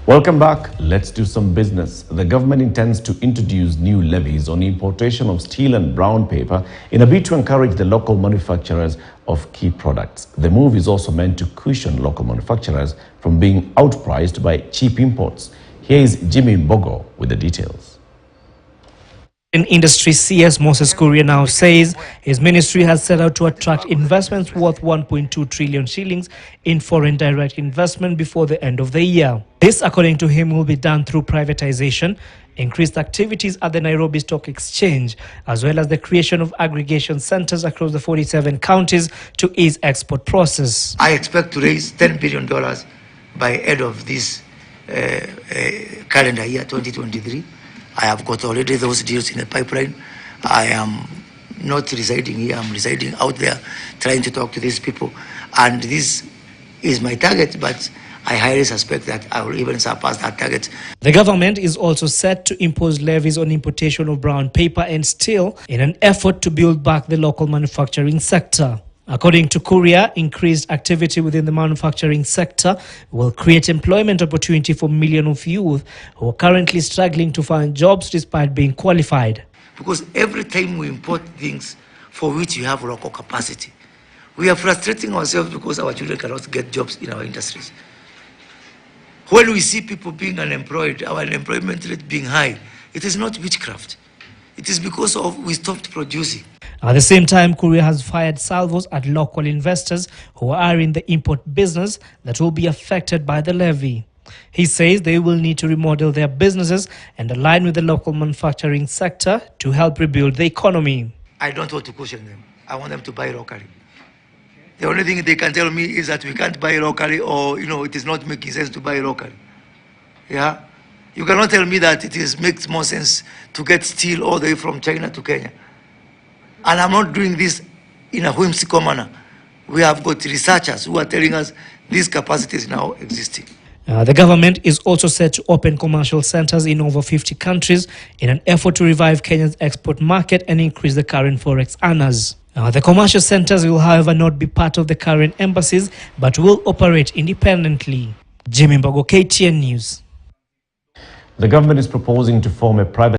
Welcome back. Let's do some business. The government intends to introduce new levies on importation of steel and brown paper in a bid to encourage the local manufacturers of key products. The move is also meant to cushion local manufacturers from being outpriced by cheap imports. Here is Jimmy Mbogo with the details. In industry, CS Moses Kuria now says his ministry has set out to attract investments worth 1.2 trillion shillings in foreign direct investment before the end of the year. This, according to him, will be done through privatization, increased activities at the Nairobi Stock Exchange, as well as the creation of aggregation centers across the 47 counties to ease export process. I expect to raise $10 billion by end of this calendar year 2023. I have got already those deals in the pipeline. I am not residing here, I'm residing out there trying to talk to these people. And this is my target, but I highly suspect that I will even surpass that target. The government is also set to impose levies on importation of brown paper and steel in an effort to build back the local manufacturing sector. According to Kuria, increased activity within the manufacturing sector will create employment opportunity for millions of youth who are currently struggling to find jobs despite being qualified. Because every time we import things for which you have local capacity, we are frustrating ourselves because our children cannot get jobs in our industries. When we see people being unemployed, our unemployment rate being high, it is not witchcraft. It is because we stopped producing. At the same time, Kuria has fired salvos at local investors who are in the import business that will be affected by the levy. He says they will need to remodel their businesses and align with the local manufacturing sector to help rebuild the economy. I don't want to caution them. I want them to buy locally. The only thing they can tell me is that we can't buy locally, or, it is not making sense to buy locally. Yeah? You cannot tell me that it makes more sense to get steel all the way from China to Kenya. And I'm not doing this in a whimsical manner. We have got researchers who are telling us these capacities now existing. The government is also set to open commercial centers in over 50 countries in an effort to revive Kenya's export market and increase the current forex earners. The commercial centers will, however, not be part of the current embassies, but will operate independently. Jimmy Mbogo, KTN News. The government is proposing to form a private